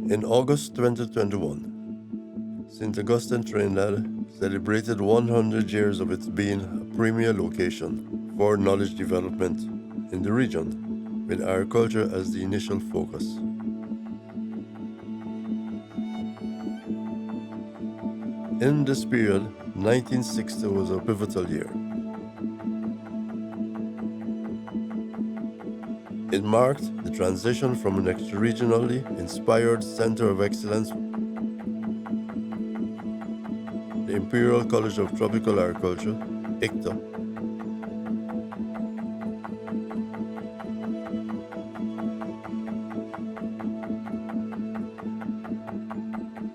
In August 2021, St. Augustine, Trinidad celebrated 100 years of its being a premier location for knowledge development in the region, with agriculture as the initial focus. In this period, 1960 was a pivotal year. It marked the transition from an extra-regionally inspired center of excellence, the Imperial College of Tropical Agriculture, ICTA,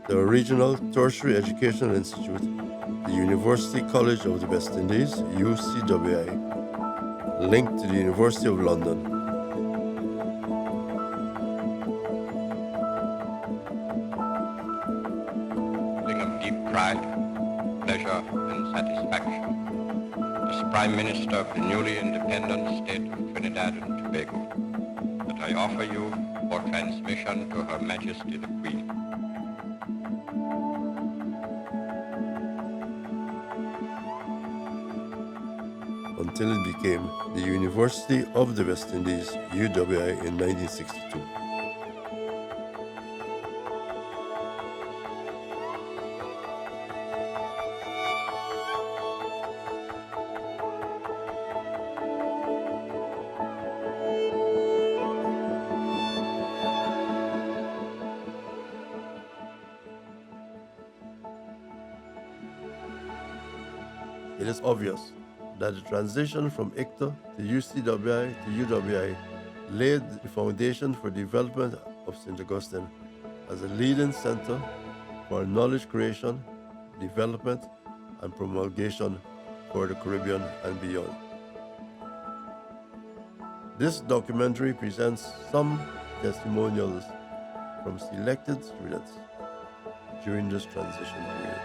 the regional tertiary educational institute, the University College of the West Indies, UCWI, linked to the University of London. Pride, pleasure, and satisfaction as Prime Minister of the newly independent state of Trinidad and Tobago, that I offer you for transmission to Her Majesty the Queen. Until it became the University of the West Indies, UWI, in 1962. It is obvious that the transition from ICTA to UCWI to UWI laid the foundation for development of St. Augustine as a leading center for knowledge creation, development, and promulgation for the Caribbean and beyond. This documentary presents some testimonials from selected students during this transition period.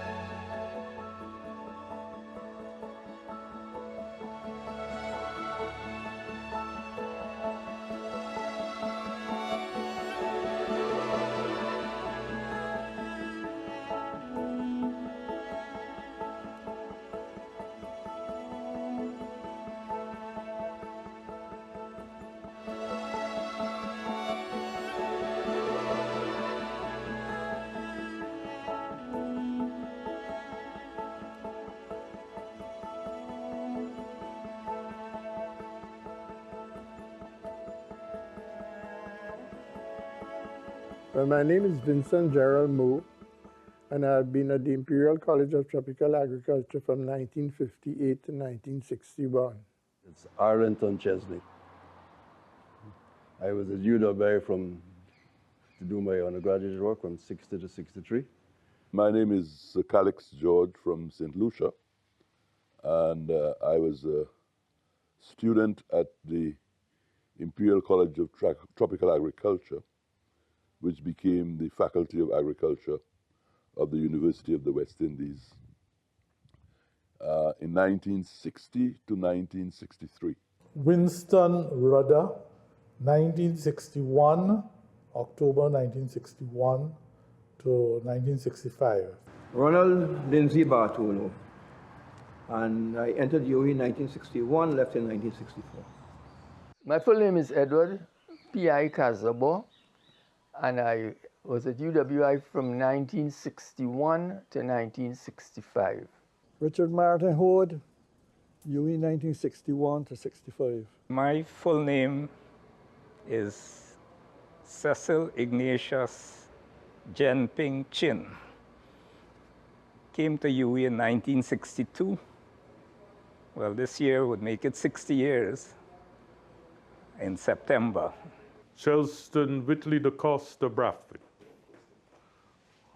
Well, my name is Vincent Gerald Moore, and I've been at the Imperial College of Tropical Agriculture from 1958 to 1961. It's Arlington Chesley. I was at UWI to do my undergraduate work from 60 to 63. My name is Calix George from St. Lucia, and I was a student at the Imperial College of Tropical Agriculture, which became the Faculty of Agriculture of the University of the West Indies in 1960 to 1963. Winston Rudder, 1961, October 1961 to 1965. Ronald Lindsay Bartolo, and I entered UWI in 1961, left in 1964. My full name is Edward P.I. Casabo, and I was at UWI from 1961 to 1965. Richard Martin Hood, UWI 1961 to 65. My full name is Cecil Ignatius Genping Chin. Came to UWI in 1962. Well, this year would make it 60 years in September. Chelston Whitley da Costa Bradford.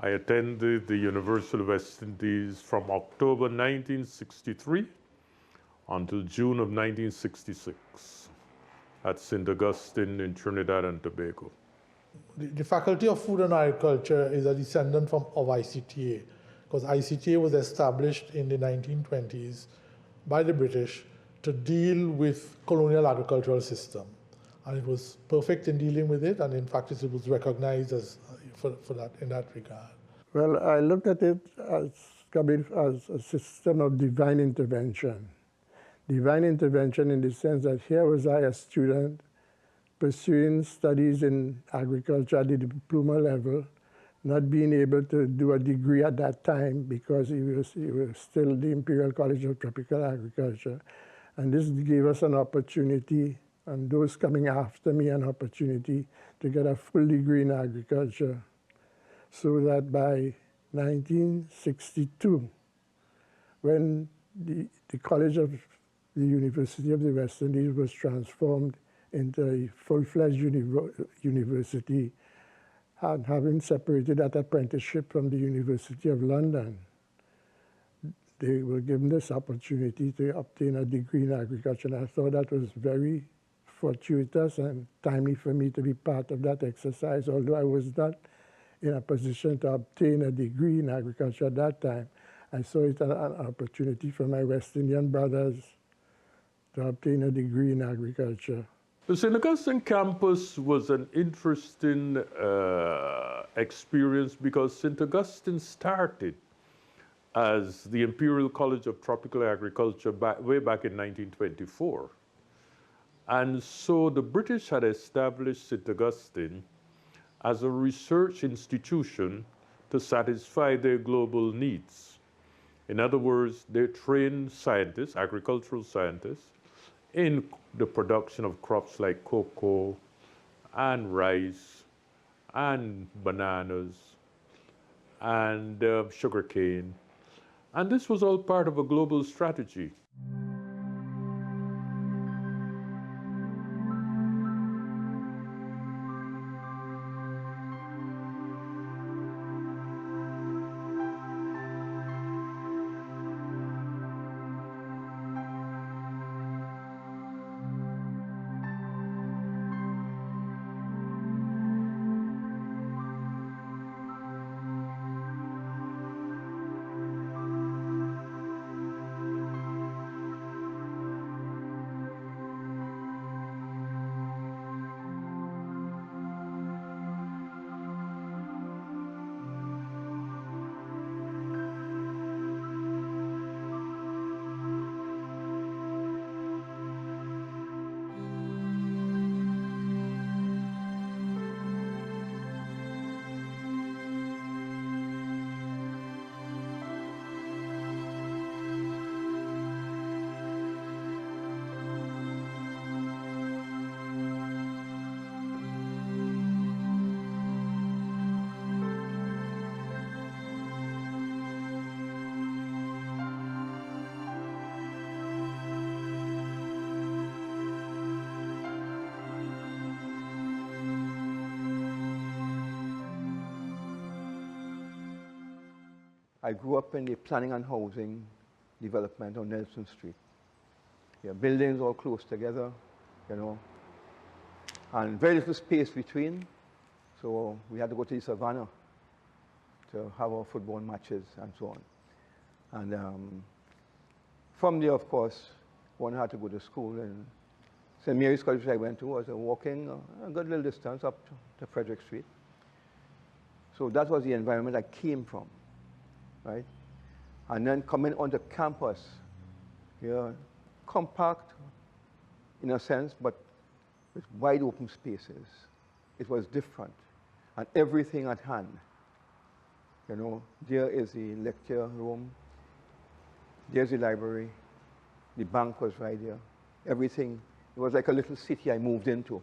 I attended the University of the West Indies from October 1963 until June of 1966 at St. Augustine in Trinidad and Tobago. The Faculty of Food and Agriculture is a descendant of ICTA, because ICTA was established in the 1920s by the British to deal with colonial agricultural system. And it was perfect in dealing with it, and in fact it was recognized as for that in that regard? Well, I looked at it as coming as a system of divine intervention. Divine intervention in the sense that here was I, a student, pursuing studies in agriculture at the diploma level, not being able to do a degree at that time because it was still the Imperial College of Tropical Agriculture. And this gave us an opportunity, and those coming after me, an opportunity to get a full degree in agriculture. So that by 1962, when the College of the University of the West Indies was transformed into a full-fledged university, and having separated that apprenticeship from the University of London, they were given this opportunity to obtain a degree in agriculture. And I thought that was very fortuitous and timely for me to be part of that exercise, although I was not in a position to obtain a degree in agriculture at that time. I saw it as an opportunity for my West Indian brothers to obtain a degree in agriculture. The St. Augustine campus was an interesting experience because St. Augustine started as the Imperial College of Tropical Agriculture way back in 1924. And so the British had established St. Augustine as a research institution to satisfy their global needs. In other words, they trained scientists, agricultural scientists, in the production of crops like cocoa and rice and bananas and sugarcane. And this was all part of a global strategy. I grew up in the planning and housing development on Nelson Street. Yeah, buildings all close together, you know, and very little space between. So we had to go to the savannah to have our football matches and so on. And from there, of course, one had to go to school. And St. Mary's College, which I went to, was walking a good little distance up to Frederick Street. So that was the environment I came from, right? And then coming onto campus, yeah, compact in a sense, but with wide open spaces. It was different, and everything at hand. You know, there is the lecture room, there's the library, the bank was right there. Everything, it was like a little city I moved into.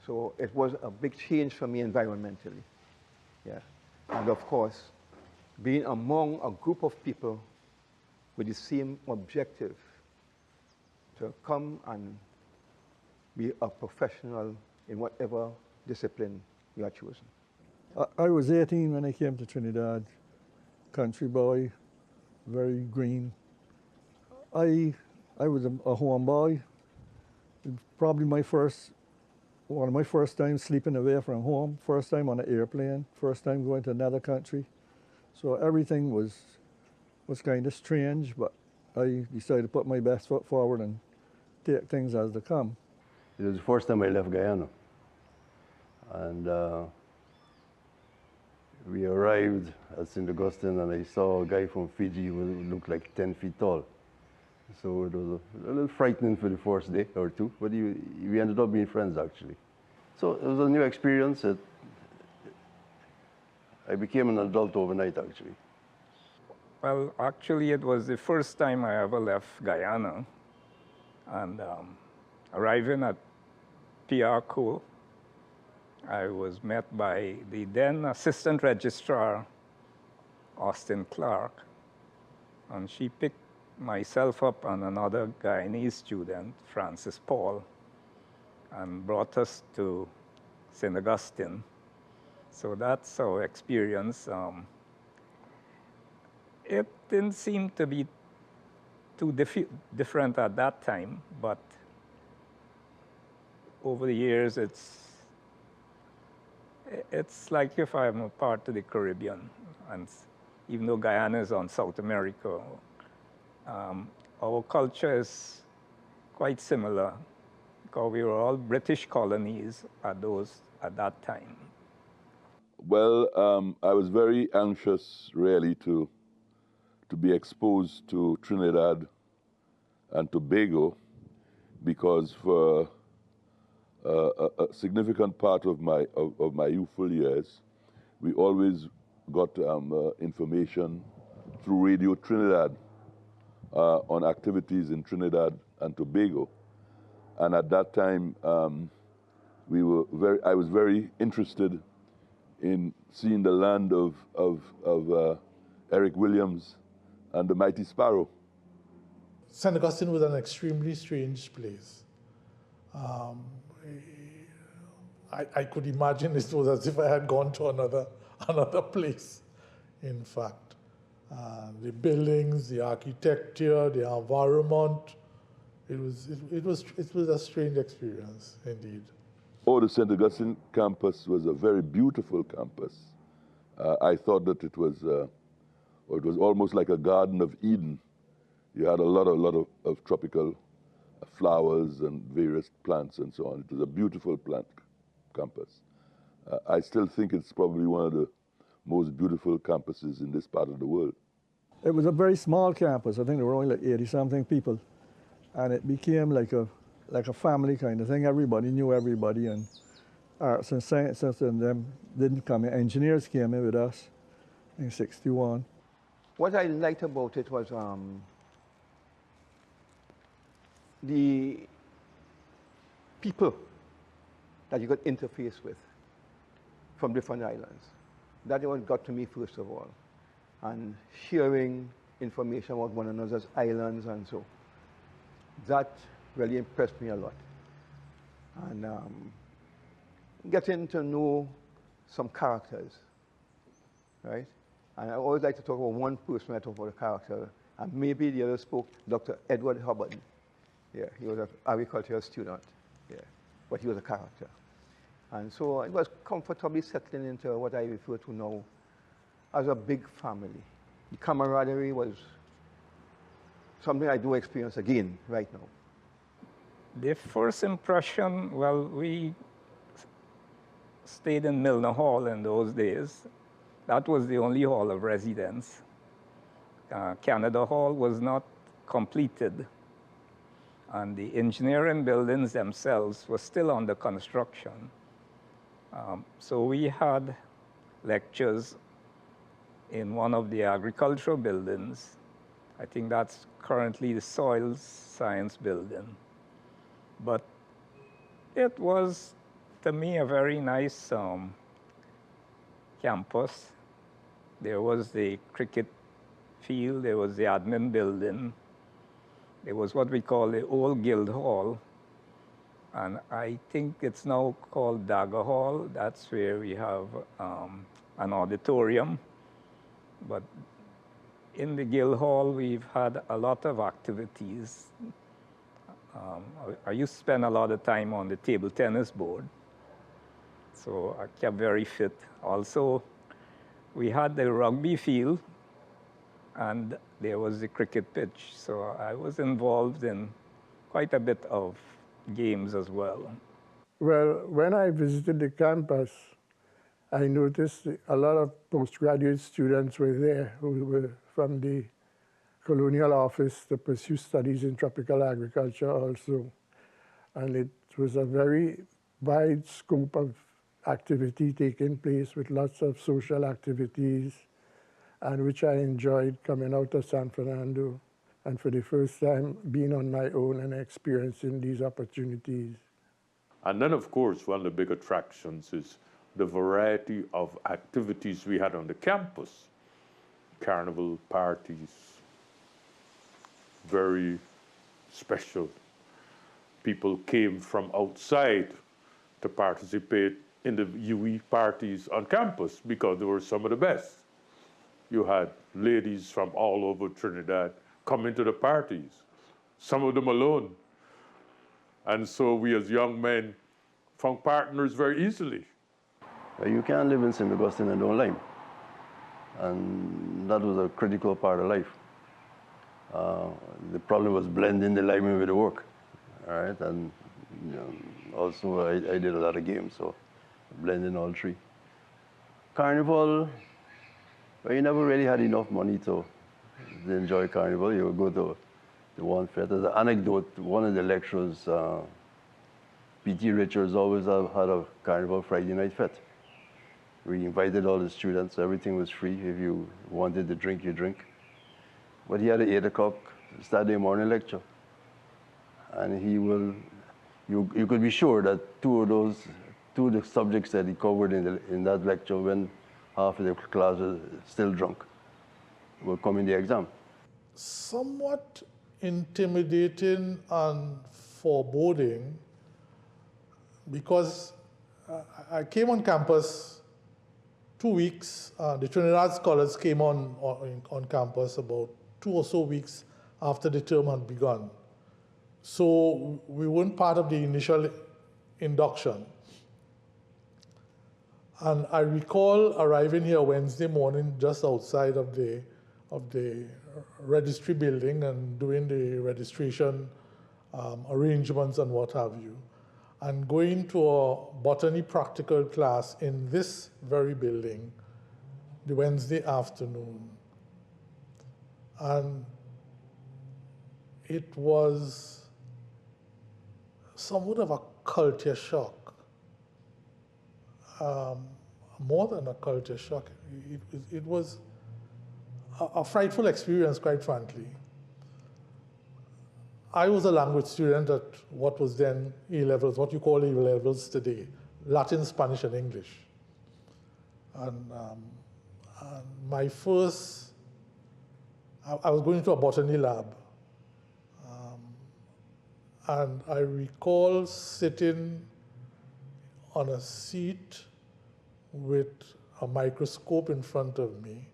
So it was a big change for me environmentally. Yeah. And of course, being among a group of people with the same objective to come and be a professional in whatever discipline you are choosing. I was 18 when I came to Trinidad, country boy, very green. I was a homeboy. Probably one of my first times sleeping away from home, first time on an airplane, first time going to another country. So everything was kind of strange, but I decided to put my best foot forward and take things as they come. It was the first time I left Guyana. And We arrived at St. Augustine and I saw a guy from Fiji who looked like 10 feet tall. So it was a little frightening for the first day or two, but we ended up being friends actually. So it was a new experience. I became an adult overnight actually. Well, actually, it was the first time I ever left Guyana. And arriving at PRCO, I was met by the then Assistant Registrar, Austin Clark, and she picked myself up and another Guyanese student, Francis Paul, and brought us to St. Augustine. So that's our experience. It didn't seem to be too different at that time, but over the years, it's like if I'm a part of the Caribbean, and even though Guyana is on South America, our culture is quite similar, because we were all British colonies at that time. Well, I was very anxious, really, to be exposed to Trinidad and Tobago, because for a significant part of my youthful years, we always got information through Radio Trinidad on activities in Trinidad and Tobago. And at that time, I was very interested in seeing the land of Eric Williams and the Mighty Sparrow. St. Augustine was an extremely strange place. I could imagine it was as if I had gone to another place, in fact. The buildings, the architecture, the environment, it was a strange experience, indeed. Oh, the St. Augustine campus was a very beautiful campus. I thought that it was almost like a Garden of Eden. You had a lot of tropical flowers and various plants and so on. It was a beautiful plant campus. I still think it's probably one of the most beautiful campuses in this part of the world. It was a very small campus. I think there were only like 80-something people. And it became like a family kind of thing. Everybody knew everybody, and arts and sciences and them didn't come in. Engineers came in with us in '61. What I liked about it was the people that you could interface with from different islands. That what got to me first of all. And sharing information about one another's islands and so. That really impressed me a lot. And getting to know some characters, right? And I always like to talk about one person I talk about a character, and maybe the other spoke, Dr. Edward Hubbard. Yeah, he was an agricultural student, yeah, but he was a character. And so it was comfortably settling into what I refer to now as a big family. The camaraderie was something I do experience again right now. The first impression, well, we stayed in Milner Hall in those days. That was the only hall of residence. Canada Hall was not completed, and the engineering buildings themselves were still under construction. So we had lectures in one of the agricultural buildings. I think that's currently the soil science building. But it was, to me, a very nice campus. There was the cricket field, there was the admin building, there was what we call the Old Guild Hall, and I think it's now called Dagger Hall. That's where we have an auditorium. But in the Guild Hall, we've had a lot of activities. I used to spend a lot of time on the table tennis board, so I kept very fit. Also, we had the rugby field, and there was the cricket pitch, so I was involved in quite a bit of games as well. Well, when I visited the campus, I noticed a lot of postgraduate students were there who were from the colonial office to pursue studies in tropical agriculture also. And it was a very wide scope of activity taking place with lots of social activities, and which I enjoyed coming out of San Fernando and for the first time being on my own and experiencing these opportunities. And then, of course, one of the big attractions is the variety of activities we had on the campus. Carnival parties, very special. People came from outside to participate in the UWI parties on campus because they were some of the best. You had ladies from all over Trinidad coming to the parties, some of them alone. And so we as young men found partners very easily. You can't live in St. Augustine and don't lime. And that was a critical part of life. The problem was blending the liming with the work. All right, and you know, also I did a lot of games, so blending all three. Carnival, well, you never really had enough money to enjoy carnival. You would go to the one fete. As an anecdote, one of the lecturers, P.T. Richards, always had a carnival Friday night fete. We invited all the students. Everything was free. If you wanted to drink, you drink. But he had an 8 o'clock Saturday morning lecture. And he will, you could be sure that two of the subjects that he covered in that lecture, when half of the class was still drunk, will come in the exam. Somewhat intimidating and foreboding, because I came on campus 2 weeks. The Trinidad scholars came on campus about 2 or so weeks after the term had begun. So we weren't part of the initial induction. And I recall arriving here Wednesday morning just outside of the registry building and doing the registration arrangements and what have you, and going to a botany practical class in this very building the Wednesday afternoon. And it was somewhat of a culture shock. More than a culture shock. It was a frightful experience, quite frankly. I was a language student at what was then A-levels, what you call A-levels today, Latin, Spanish, and English. And my first, I was going to a botany lab. And I recall sitting on a seat with a microscope in front of me.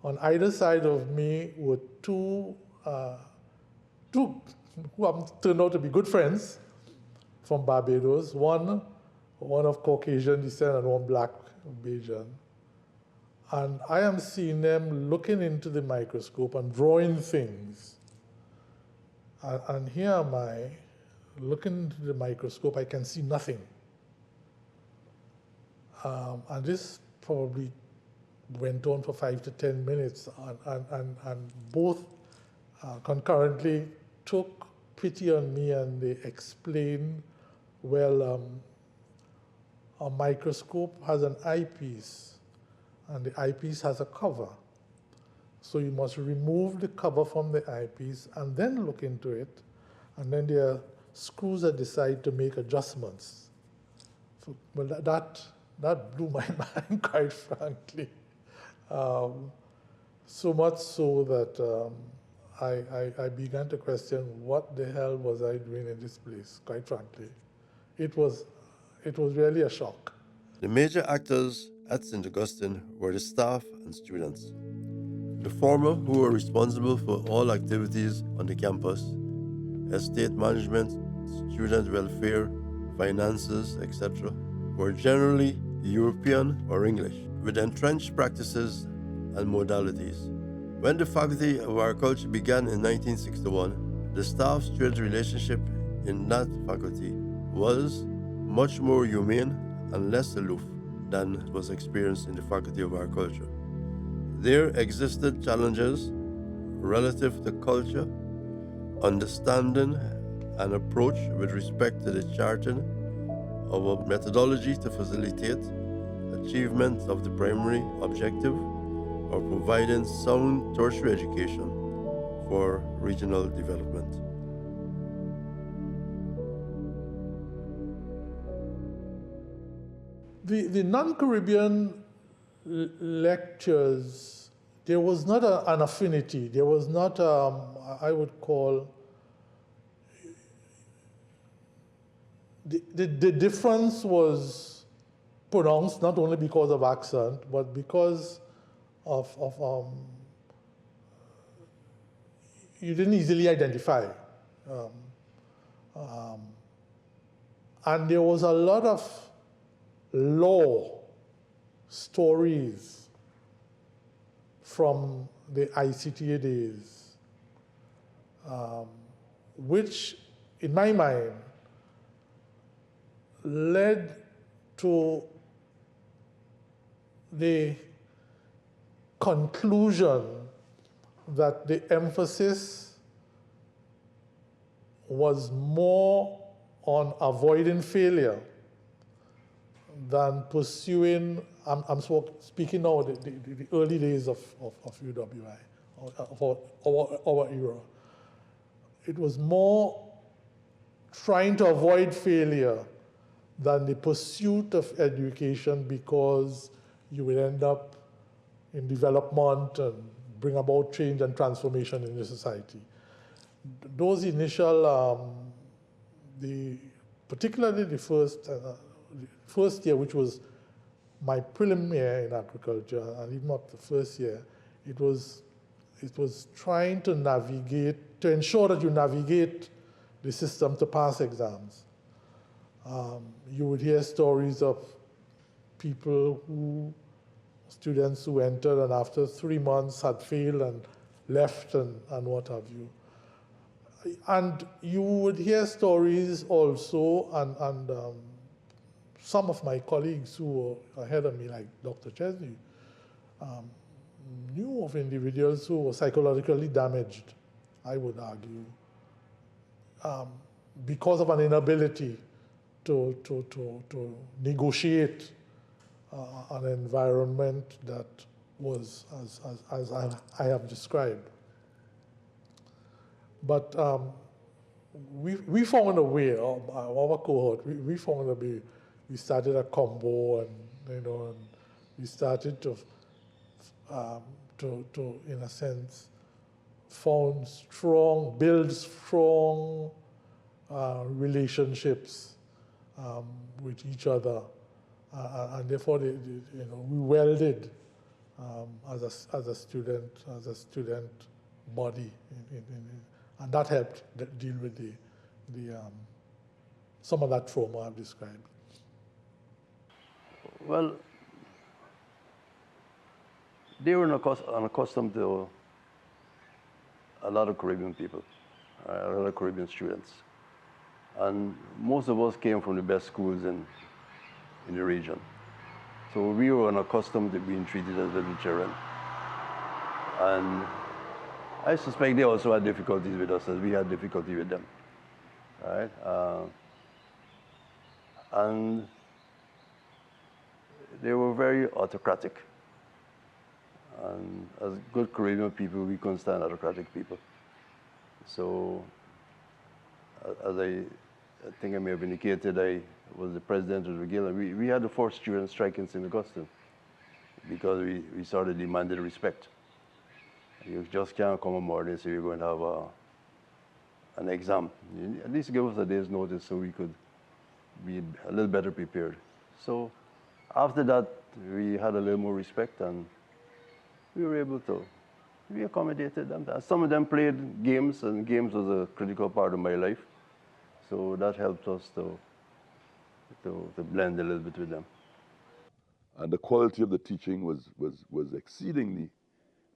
On either side of me were two who turned out to be good friends from Barbados, one of Caucasian descent and one black Bajan. And I am seeing them looking into the microscope and drawing things. And here am I, looking into the microscope, I can see nothing. And this probably went on for 5 to 10 minutes, and both concurrently took pity on me, and they explained, well, a microscope has an eyepiece, and the eyepiece has a cover. So you must remove the cover from the eyepiece and then look into it, and then there are screws at the side to make adjustments. So, well, that blew my mind, quite frankly. So much so that I began to question what the hell was I doing in this place, quite frankly. It was really a shock. The major actors at St. Augustine were the staff and students. The former, who were responsible for all activities on the campus, estate management, student welfare, finances, etc., were generally European or English, with entrenched practices and modalities. When the Faculty of Agriculture began in 1961, the staff-student relationship in that faculty was much more humane and less aloof. than was experienced in the Faculty of Agriculture. There existed challenges relative to culture, understanding, and approach with respect to the charting of a methodology to facilitate achievement of the primary objective of providing sound tertiary education for regional development. The non-Caribbean lectures, there was not an affinity. There was not, I would call, the difference was pronounced not only because of accent, but because of you didn't easily identify. And there was a lot of law stories from the ICTA days, which, in my mind, led to the conclusion that the emphasis was more on avoiding failure than pursuing, I'm speaking now of the early days of UWI, of our era. It was more trying to avoid failure than the pursuit of education, because you will end up in development and bring about change and transformation in the society. Those initial, particularly the first year, which was my prelim year in agriculture, and even not the first year, it was trying to navigate, to ensure that you navigate the system to pass exams. You would hear stories of students who entered and after 3 months had failed and left and what have you. And you would hear stories also, and some of my colleagues who were ahead of me, like Dr. Chesney, knew of individuals who were psychologically damaged, I would argue, because of an inability to negotiate an environment that was as I have described. But we found a way, our cohort, we found a way. We started a combo, and and we started to in a sense, build strong relationships with each other, and therefore we welded as a student body, and that helped deal with some of that trauma I've described. Well, they were unaccustomed to a lot of Caribbean people, a lot of Caribbean students. And most of us came from the best schools in the region. So we were unaccustomed to being treated as little children. And I suspect they also had difficulties with us as we had difficulty with them, right? And they were very autocratic. And as good Caribbean people, we couldn't stand autocratic people. So, as I think I may have indicated, I was the president of the guild, and we had to force student strike in St. Augustine because we sort of demanded respect. You just can't come on board and say you're going to have an exam. You at least give us a day's notice so we could be a little better prepared. So after that, we had a little more respect, and we were able to, we accommodated them. Some of them played games, and games was a critical part of my life. So that helped us to blend a little bit with them. And the quality of the teaching was exceedingly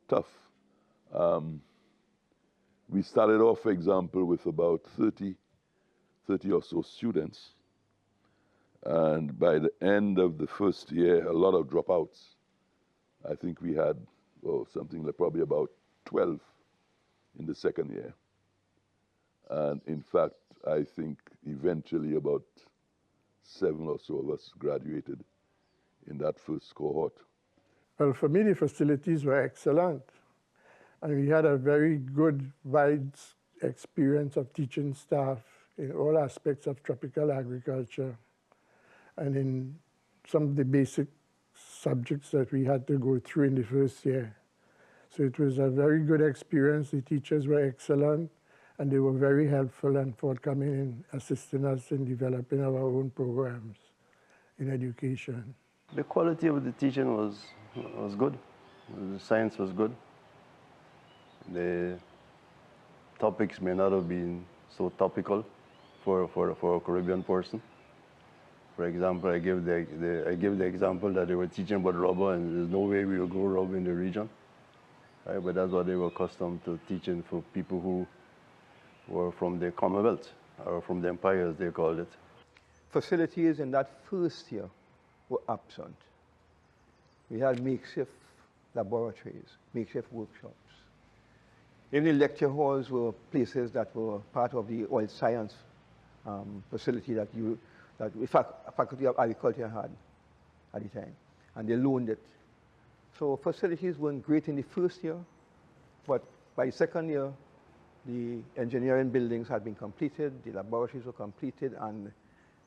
tough. We started off, for example, with about 30 or so students. And by the end of the first year, a lot of dropouts. I think we had something like probably about 12 in the second year. And in fact, I think eventually about 7 or so of us graduated in that first cohort. Well, for me, the facilities were excellent. And we had a very good, wide experience of teaching staff in all aspects of tropical agriculture and in some of the basic subjects that we had to go through in the first year. So it was a very good experience. The teachers were excellent, and they were very helpful and forthcoming in assisting us in developing our own programs in education. The quality of the teaching was good. The science was good. The topics may not have been so topical for a Caribbean person. For example, I give the example that they were teaching about rubber, and there's no way we will grow rubber in the region. Right? But that's what they were accustomed to teaching for people who were from the Commonwealth, or from the empire, as they called it. Facilities in that first year were absent. We had makeshift laboratories, makeshift workshops. Even the lecture halls were places that were part of the oil science facility that the Faculty of Agriculture had at the time, and they loaned it. So facilities weren't great in the first year, but by the second year, the engineering buildings had been completed, the laboratories were completed and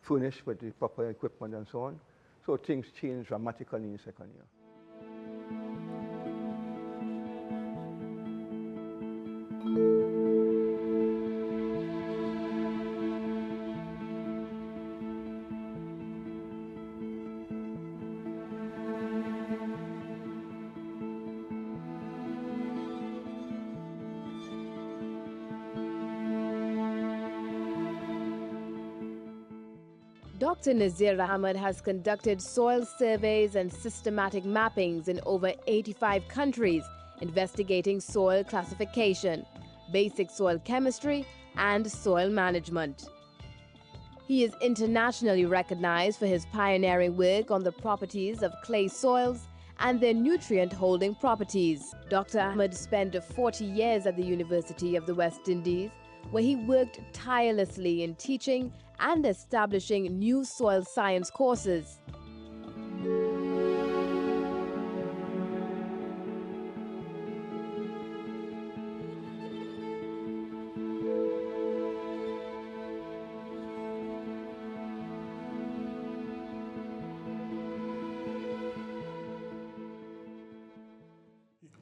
furnished with the proper equipment and so on. So things changed dramatically in the second year. Dr. Nazir Ahmed has conducted soil surveys and systematic mappings in over 85 countries, investigating soil classification, basic soil chemistry, and soil management. He is internationally recognized for his pioneering work on the properties of clay soils and their nutrient-holding properties. Dr. Ahmed spent 40 years at the University of the West Indies, where he worked tirelessly in teaching and establishing new soil science courses.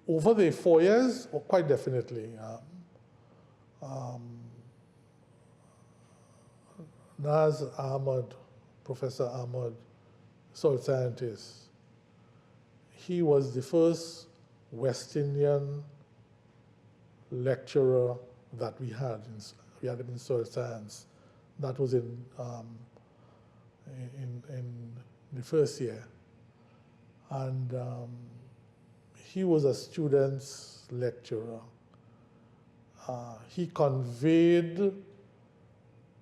Over the 4 years, quite definitely. Naz Ahmed, Professor Ahmed, soil scientist, he was the first West Indian lecturer that we had in soil science. That was in the first year. And he was a student's lecturer. He conveyed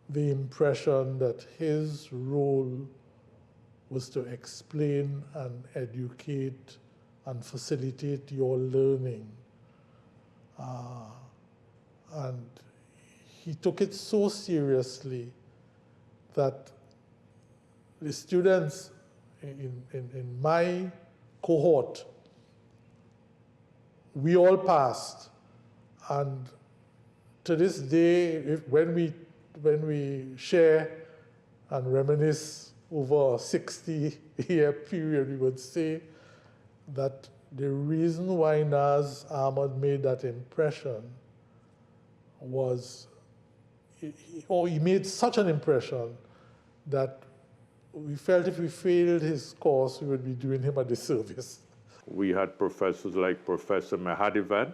the impression that his role was to explain and educate and facilitate your learning. And he took it so seriously that the students in my cohort, we all passed. And to this day, when we share and reminisce over a 60-year period, we would say that the reason why Naz Ahmed made that impression was, he made such an impression that we felt if we failed his course, we would be doing him a disservice. We had professors like Professor Mahadivan,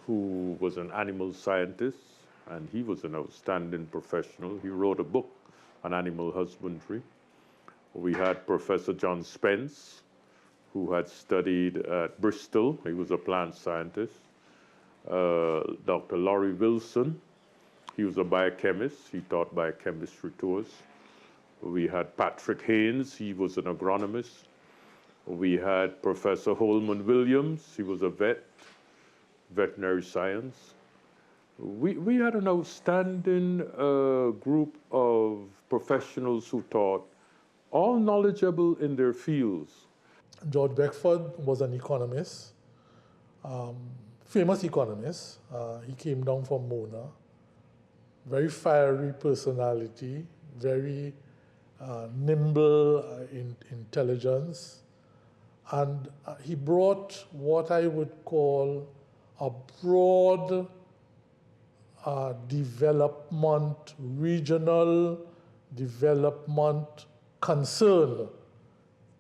who was an animal scientist, and he was an outstanding professional. He wrote a book on animal husbandry. We had Professor John Spence, who had studied at Bristol. He was a plant scientist. Dr. Laurie Wilson, he was a biochemist. He taught biochemistry to us. We had Patrick Haynes, he was an agronomist. We had Professor Holman Williams, he was a veterinary science. We had an outstanding group of professionals who taught, all knowledgeable in their fields. George Beckford was an economist, famous economist. He came down from Mona. Very fiery personality, very nimble in intelligence. And he brought what I would call a broad development, regional development concern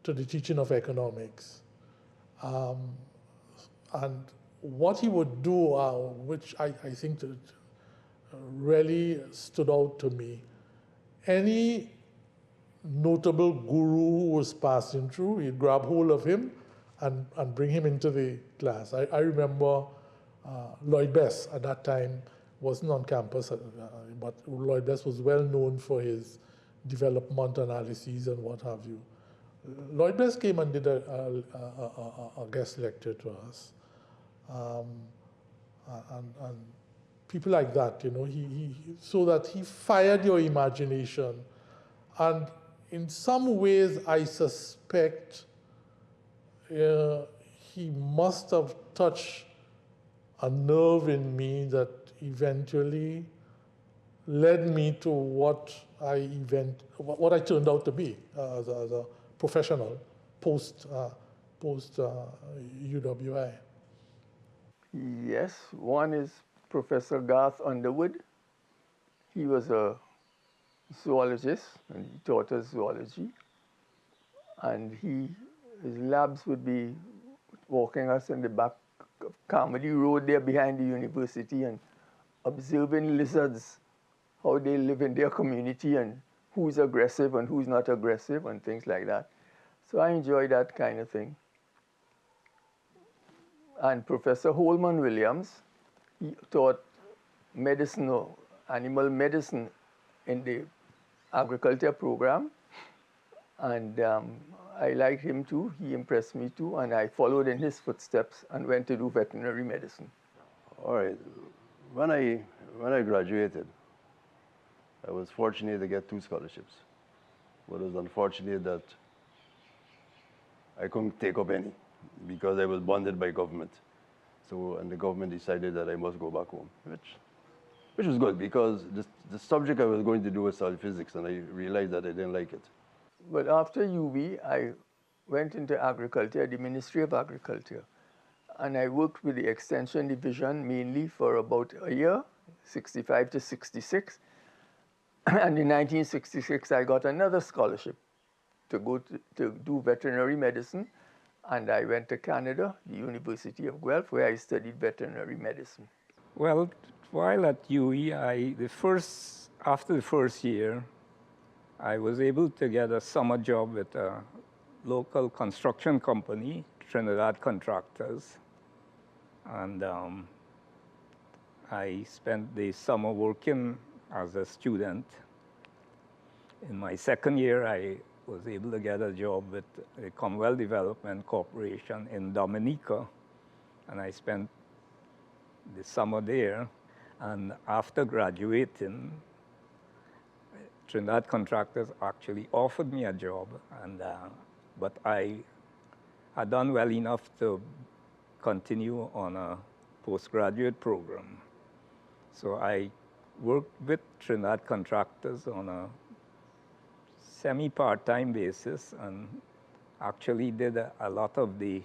to the teaching of economics. And what he would do, which I think that really stood out to me, any notable guru who was passing through, he'd grab hold of him and bring him into the class. I remember Lloyd Bess at that time wasn't on campus, but Lloyd Bess was well known for his development analyses and what have you. Lloyd Bess came and did a guest lecture to us. And people like that, you know, so that he fired your imagination. And in some ways, I suspect he must have touched a nerve in me that eventually led me to what I turned out to be as a professional post UWI. Yes, one is Professor Garth Underwood. He was a zoologist and he taught us zoology. And his labs would be walking us in the back of Carmody Road there behind the university and observing lizards, how they live in their community and who's aggressive and who's not aggressive and things like that. So I enjoy that kind of thing. And Professor Holman Williams, he taught medicine or animal medicine in the agriculture program. And I liked him too. He impressed me too. And I followed in his footsteps and went to do veterinary medicine. All right. When I graduated, I was fortunate to get 2 scholarships. But it was unfortunate that I couldn't take up any because I was bonded by government. So, and the government decided that I must go back home, which was good because the subject I was going to do was solid physics, and I realized that I didn't like it. But after UV, I went into agriculture, the Ministry of Agriculture. And I worked with the Extension Division mainly for about a year, 65 to 66. And in 1966, I got another scholarship to go to do veterinary medicine. And I went to Canada, the University of Guelph, where I studied veterinary medicine. Well, while at UE, after the first year, I was able to get a summer job with a local construction company, Trinidad Contractors. And I spent the summer working as a student. In my second year, I was able to get a job with the Commonwealth Development Corporation in Dominica, and I spent the summer there. And after graduating, Trinidad Contractors actually offered me a job, but I had done well enough to continue on a postgraduate program. So I worked with Trinidad Contractors on a semi-part-time basis and actually did a lot of the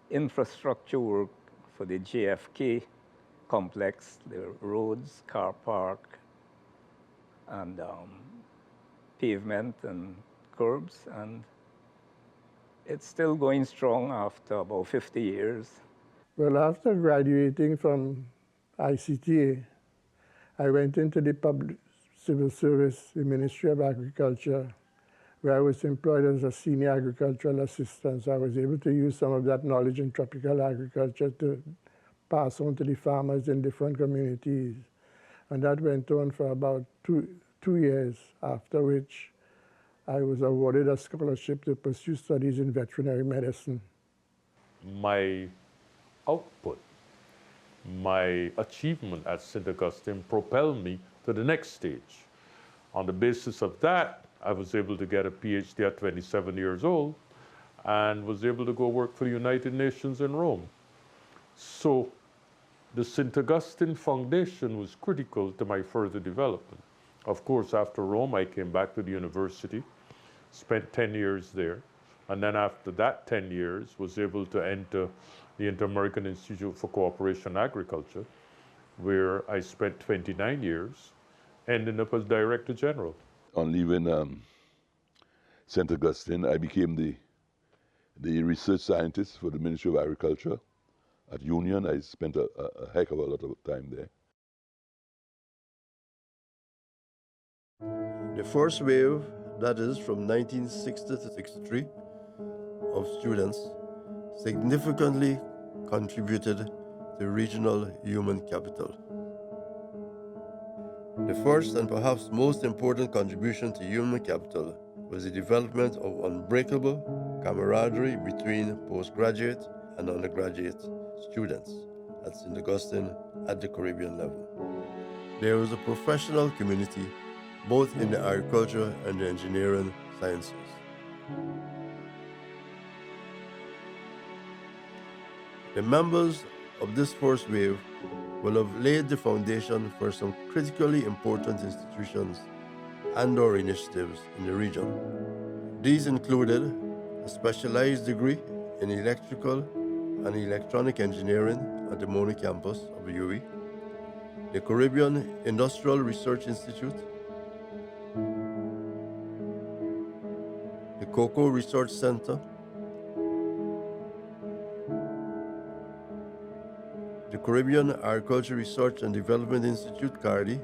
infrastructure work for the JFK complex, the roads, car park, and pavement and curbs. And it's still going strong after about 50 years. Well, after graduating from ICTA, I went into the public civil service, the Ministry of Agriculture, where I was employed as a senior agricultural assistant. So I was able to use some of that knowledge in tropical agriculture to pass on to the farmers in different communities. And that went on for about two years, after which I was awarded a scholarship to pursue studies in veterinary medicine. My output, my achievement at St. Augustine propelled me to the next stage. On the basis of that, I was able to get a PhD at 27 years old and was able to go work for the United Nations in Rome. So the St. Augustine Foundation was critical to my further development. Of course, after Rome, I came back to the university, spent 10 years there, and then after that 10 years, was able to enter the Inter-American Institute for Cooperation and Agriculture, where I spent 29 years, ending up as Director General. On leaving St. Augustine, I became the research scientist for the Ministry of Agriculture at Union. I spent a heck of a lot of time there. The first wave, that is from 1960 to 63, of students significantly contributed to regional human capital. The first and perhaps most important contribution to human capital was the development of unbreakable camaraderie between postgraduate and undergraduate students at St. Augustine at the Caribbean level. There was a professional community both in the agriculture and the engineering sciences. The members of this first wave will have laid the foundation for some critically important institutions and/or initiatives in the region. These included a specialized degree in electrical and electronic engineering at the Mona campus of the UWI, the Caribbean Industrial Research Institute, the Cocoa Research Center, the Caribbean Agriculture Research and Development Institute, CARDI,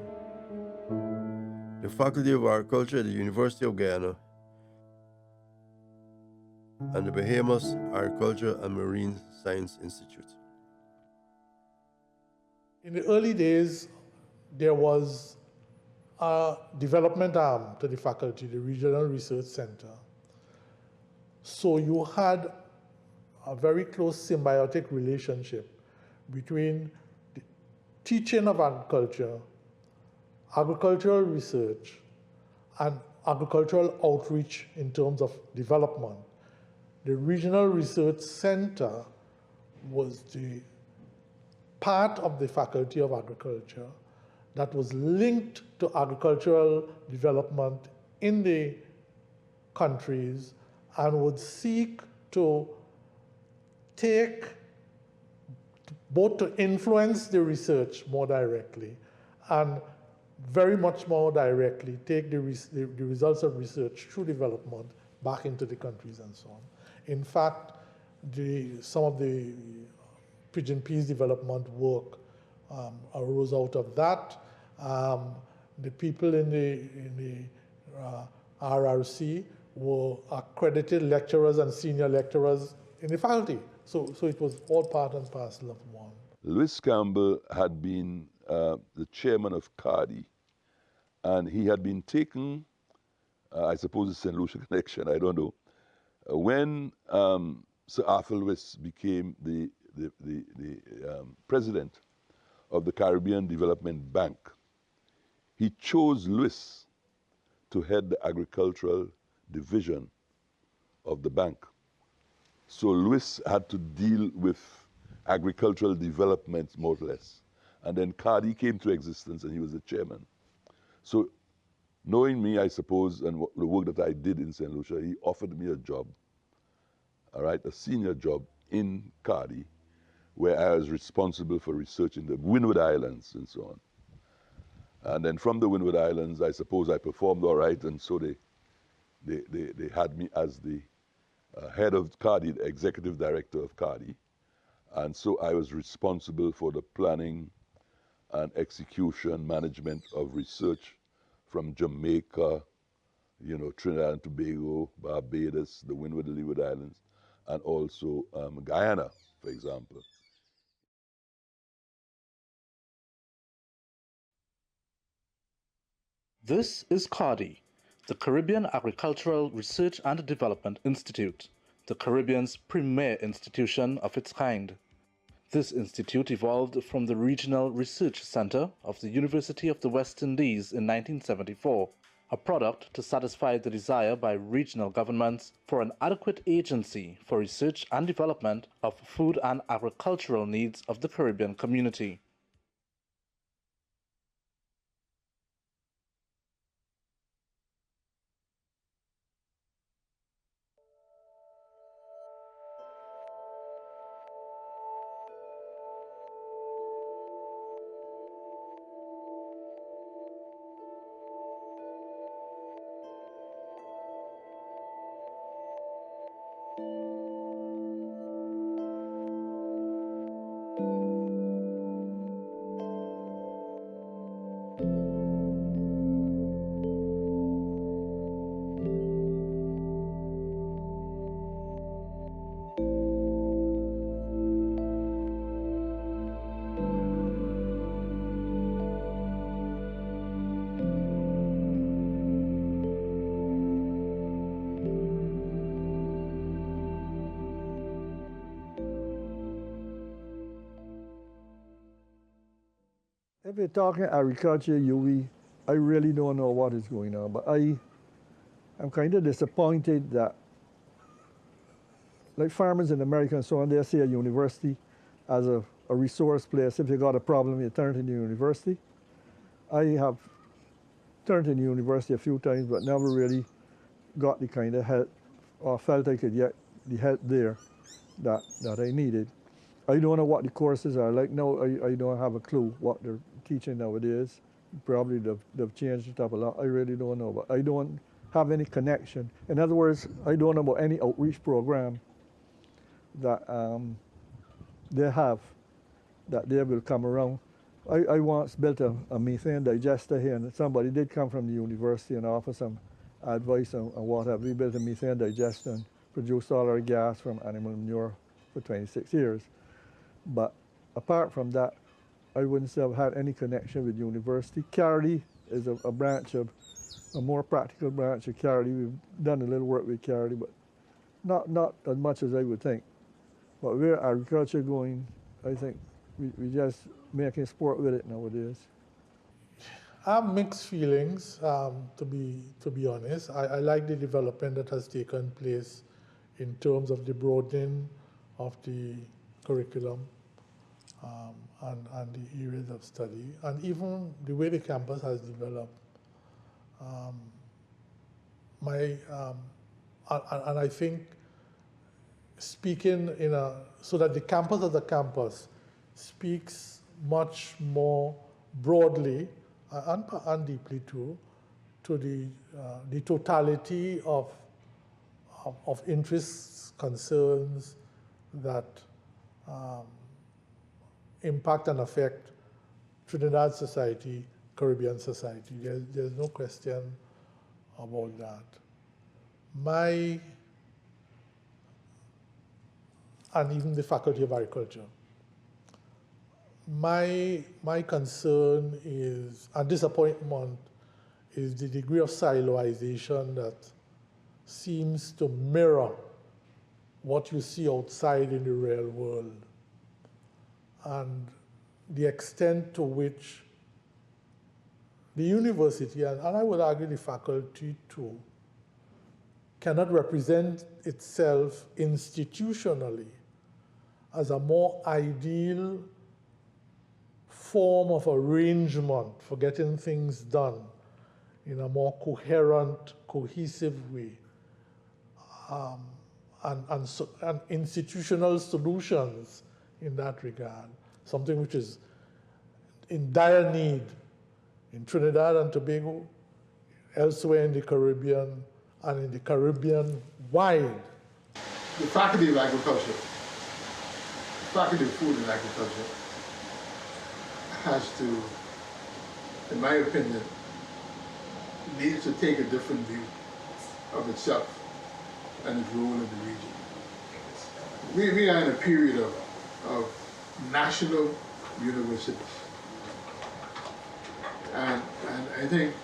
the Faculty of Agriculture at the University of Guyana, and the Bahamas Agriculture and Marine Science Institute. In the early days, there was a development arm to the faculty, the Regional Research Center. So you had a very close symbiotic relationship between the teaching of agriculture, agricultural research, and agricultural outreach in terms of development. The Regional Research Center was the part of the Faculty of Agriculture that was linked to agricultural development in the countries and would seek to take, both to influence the research more directly and very much more directly take the results of research through development back into the countries and so on. In fact, some of the Pigeon Peas development work arose out of that. The people in the RRC were accredited lecturers and senior lecturers in the faculty. So it was all part and parcel of one. Louis Campbell had been the chairman of CARDI, and he had been taken, I suppose it's St. Lucia connection, I don't know, when Sir Arthur Lewis became the president of the Caribbean Development Bank. He chose Lewis to head the agricultural division of the bank. So Lewis had to deal with agricultural development, more or less. And then CARDI came to existence and he was the chairman. So knowing me, I suppose, and the work that I did in St. Lucia, he offered me a job, all right, a senior job in CARDI, where I was responsible for research in the Windward Islands and so on. And then from the Windward Islands, I suppose I performed all right, and so they had me as the head of CARDI, the executive director of CARDI. And so I was responsible for the planning and execution management of research from Jamaica, Trinidad and Tobago, Barbados, the Windward and Leeward Islands, and also Guyana, for example. This is CARDI, the Caribbean Agricultural Research and Development Institute, the Caribbean's premier institution of its kind. This institute evolved from the Regional Research Center of the University of the West Indies in 1974, a product to satisfy the desire by regional governments for an adequate agency for research and development of food and agricultural needs of the Caribbean community. If you're talking agriculture, UWI, I really don't know what is going on, but I'm kind of disappointed that, like farmers in America and so on, they see a university as a resource place. If you got a problem, you turn to the university. I have turned to the university a few times, but never really got the kind of help or felt I could get the help there that I needed. I don't know what the courses are like now. I don't have a clue what they're teaching nowadays. Probably they've changed it up a lot. I really don't know, but I don't have any connection. In other words, I don't know about any outreach program that they have, that they will come around. I once built a methane digester here, and somebody did come from the university and offer some advice on what have. We built a methane digester and produced all our gas from animal manure for 26 years. But apart from that, I wouldn't say I've had any connection with university. Carity is a branch of, a more practical branch of Carity. We've done a little work with Carity, but not as much as I would think. But where agriculture going, I think we just making sport with it nowadays. I have mixed feelings, to be honest. I like the development that has taken place in terms of the broadening of the curriculum and the areas of study, and even the way the campus has developed. And I think speaking so that the campus as a campus speaks much more broadly and deeply too to the totality of interests, concerns that impact and affect Trinidad society, Caribbean society. There's no question about that. And even the Faculty of Agriculture. My concern is, and disappointment, is the degree of siloization that seems to mirror what you see outside in the real world, and the extent to which the university, and I would argue the faculty too, cannot represent itself institutionally as a more ideal form of arrangement for getting things done in a more coherent, cohesive way, and institutional solutions in that regard, something which is in dire need in Trinidad and Tobago, elsewhere in the Caribbean, and in the Caribbean wide. The Faculty of Agriculture, Faculty of Food and Agriculture, has to, in my opinion, needs to take a different view of itself and its role in the region. We are in a period of national universities. And I think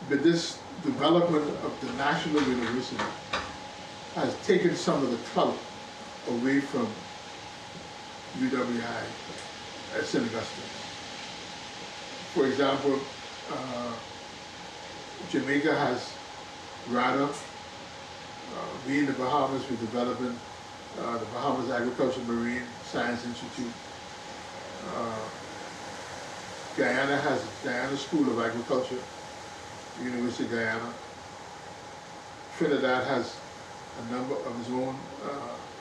with this development of the National University has taken some of the clout away from UWI at St. Augustine. For example, Jamaica has RADA. We in the Bahamas, we're developing the Bahamas Agriculture Marine Science Institute. Guyana has Guyana School of Agriculture, University of Guyana. Trinidad has a number of its own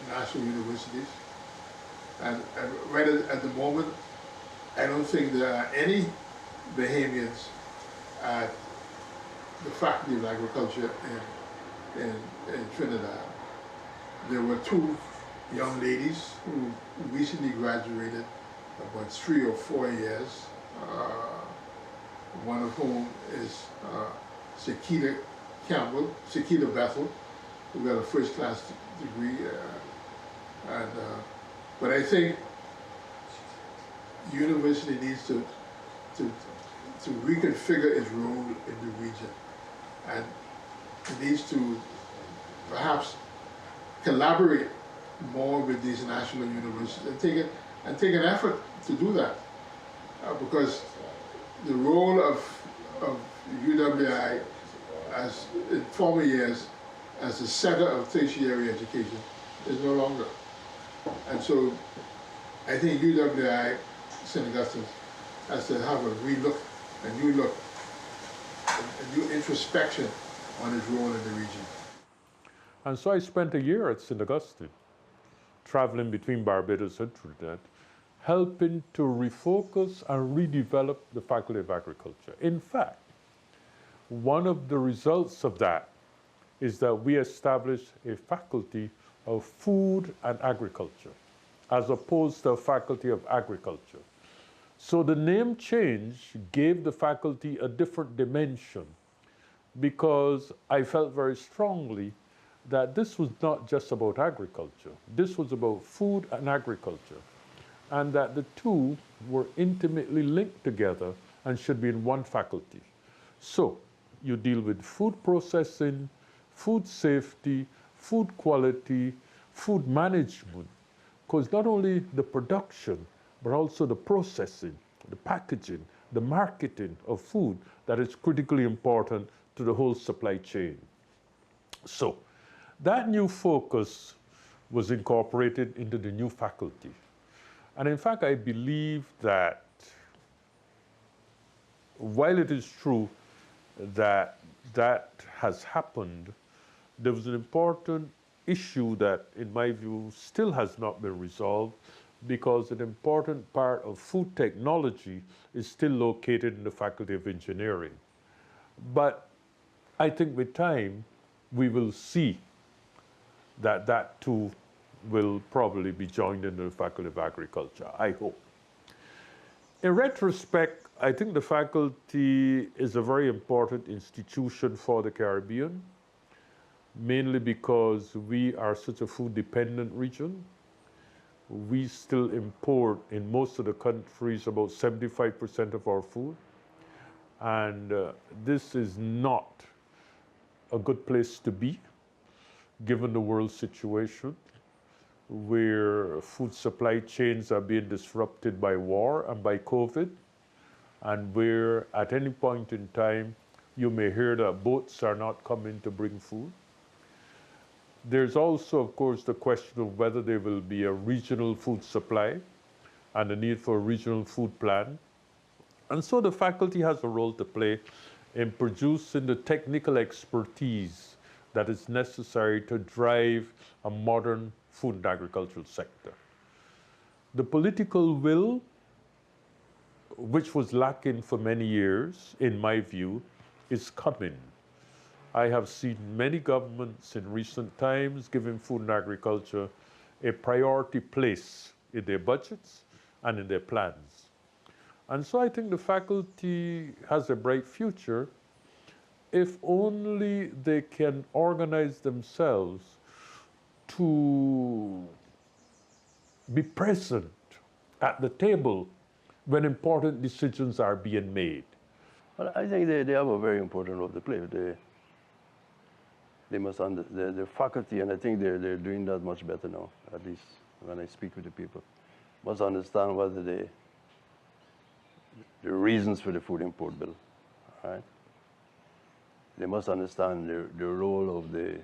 national universities. And right at the moment, I don't think there are any Bahamians at the Faculty of Agriculture in Trinidad. There were two young ladies who recently graduated about 3 or 4 years, one of whom is Sakita Bethel, who got a first-class degree. But I think the university needs to reconfigure its role in the region, and it needs to perhaps collaborate more with these national universities and take an effort to do that, because the role of UWI as in former years as the center of tertiary education is no longer. And so I think UWI, St. Augustine, has to have a relook, a new introspection on its role in the region. And so I spent a year at St. Augustine, traveling between Barbados and Trinidad, helping to refocus and redevelop the Faculty of Agriculture. In fact, one of the results of that is that we established a faculty of food and agriculture, as opposed to a faculty of agriculture. So the name change gave the faculty a different dimension, because I felt very strongly that this was not just about agriculture. This was about food and agriculture, and that the two were intimately linked together and should be in one faculty. So you deal with food processing, food safety, food quality, food management, because not only the production, but also the processing, the packaging, the marketing of food that is critically important to the whole supply chain. So that new focus was incorporated into the new faculty. And in fact, I believe that while it is true that that has happened, there was an important issue that, in my view, still has not been resolved, because an important part of food technology is still located in the Faculty of Engineering. But I think with time, we will see that that too will probably be joined into the Faculty of Agriculture, I hope. In retrospect, I think the faculty is a very important institution for the Caribbean, mainly because we are such a food-dependent region. We still import in most of the countries about 75% of our food. And this is not a good place to be, given the world situation, where food supply chains are being disrupted by war and by COVID, and where at any point in time, you may hear that boats are not coming to bring food. There's also, of course, the question of whether there will be a regional food supply and the need for a regional food plan. And so the faculty has a role to play in producing the technical expertise that is necessary to drive a modern food and agricultural sector. The political will, which was lacking for many years, in my view, is coming. I have seen many governments in recent times giving food and agriculture a priority place in their budgets and in their plans. And so I think the faculty has a bright future if only they can organize themselves to be present at the table when important decisions are being made. Well, I think they have a very important role to play. They must understand the faculty, and I think they're doing that much better now, at least when I speak with the people, must understand what the reasons for the food import bill, right? They must understand the role of the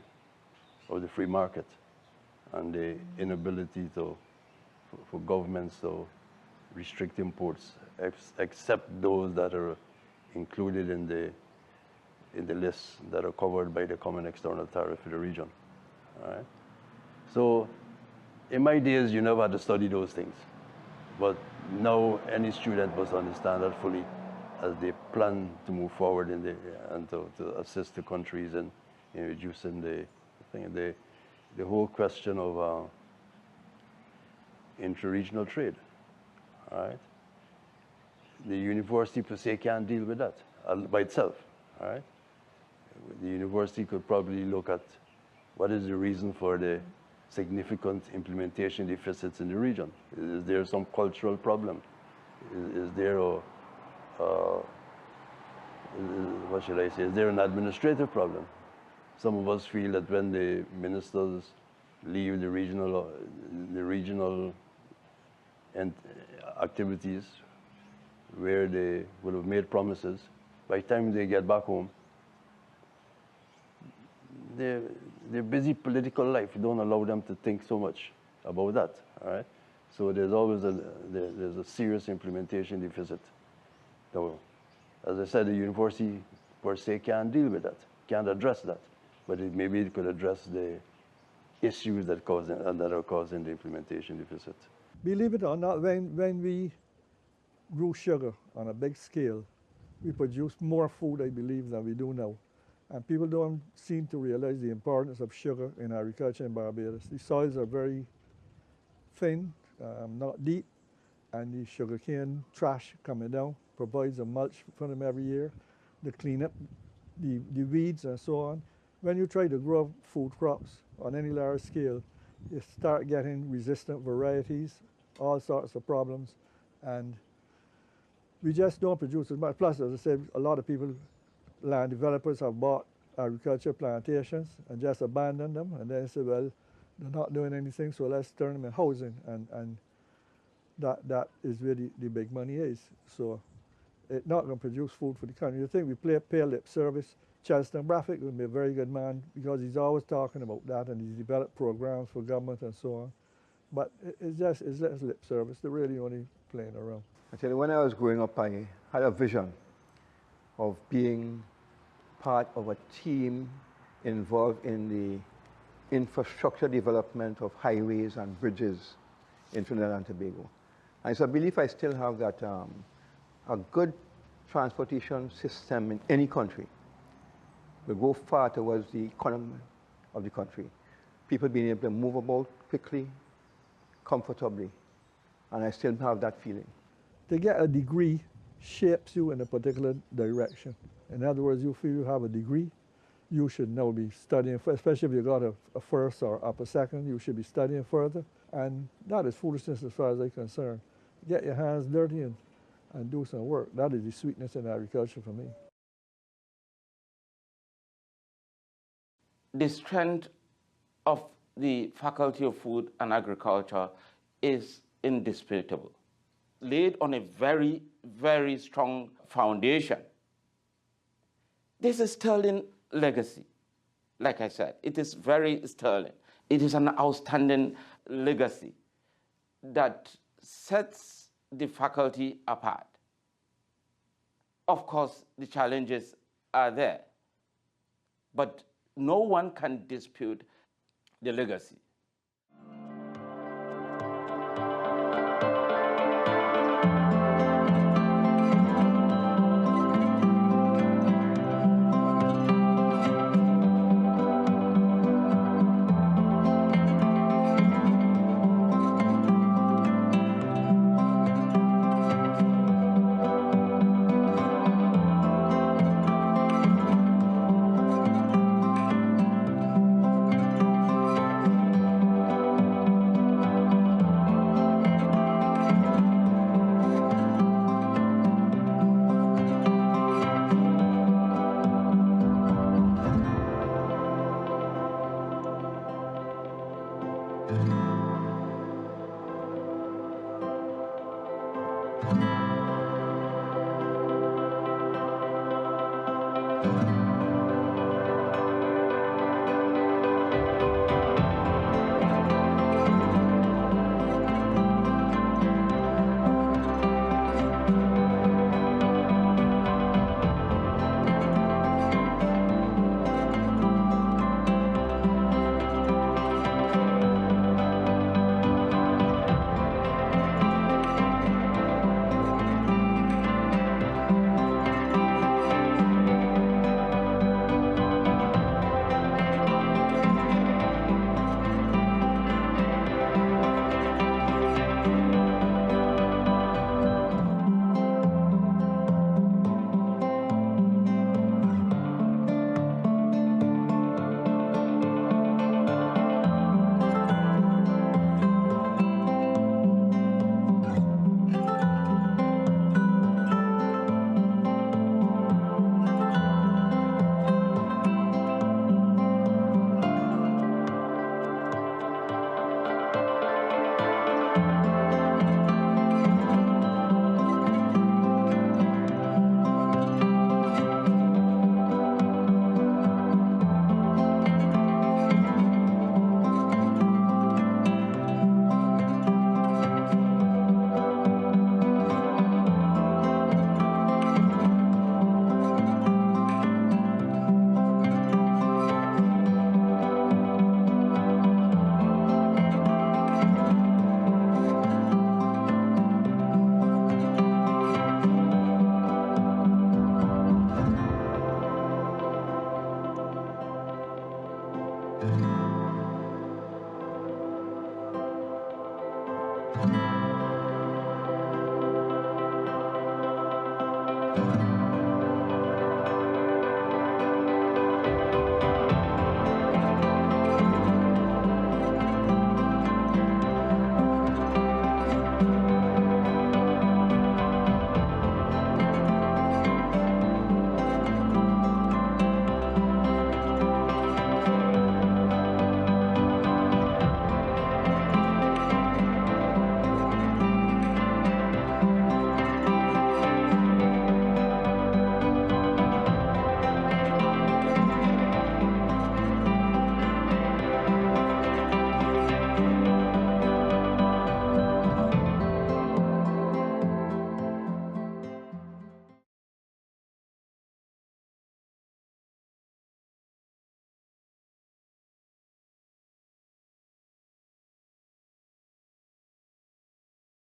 free market and the inability for governments to restrict imports, except those that are included in the lists that are covered by the common external tariff for the region. All right? So in my days, you never had to study those things. But now any student must understand that fully as they plan to move forward and to assist the countries in reducing the whole question of intra-regional trade. All right? The university per se can't deal with that by itself. All right? The university could probably look at what is the reason for the significant implementation deficits in the region. Is there some cultural problem? Is there what should I say? Is there an administrative problem? Some of us feel that when the ministers leave the regional activities where they would have made promises, by the time they get back home, their busy political life don't allow them to think so much about that. All right, so there's always there's a serious implementation deficit. So, as I said, the university per se can't deal with that, can't address that, but maybe it could address the issues that are causing the implementation deficit. Believe it or not, when we grew sugar on a big scale, we produced more food, I believe, than we do now. And people don't seem to realize the importance of sugar in agriculture in Barbados. The soils are very thin, not deep, and the sugarcane trash coming down provides a mulch for them every year. They clean up the weeds and so on. When you try to grow food crops on any large scale, you start getting resistant varieties, all sorts of problems, and we just don't produce as much. Plus, as I said, a lot of people, land developers, have bought agriculture plantations and just abandoned them, and then say, well, they're not doing anything, so let's turn them in housing, and that is where the big money is. So it's not going to produce food for the country. You think we pay lip service. Chelston Bradford would be a very good man because he's always talking about that, and he's developed programs for government and so on. But it's just lip service. They're really only playing around. I tell you, when I was growing up, I had a vision of being part of a team involved in the infrastructure development of highways and bridges in Trinidad and Tobago. And it's a belief I still have that a good transportation system in any country will go far towards the economy of the country. People being able to move about quickly, comfortably, and I still have that feeling. To get a degree shapes you in a particular direction. In other words, you feel you have a degree, you should now be studying, especially if you got a first or upper second, you should be studying further. And that is foolishness as far as I'm concerned. Get your hands dirty and do some work. That is the sweetness in agriculture for me. The strength of the Faculty of Food and Agriculture is indisputable, laid on a very, very strong foundation. This is sterling legacy. Like I said, it is very sterling. It is an outstanding legacy that sets the faculty apart. Of course, the challenges are there, but no one can dispute the legacy. Thank you.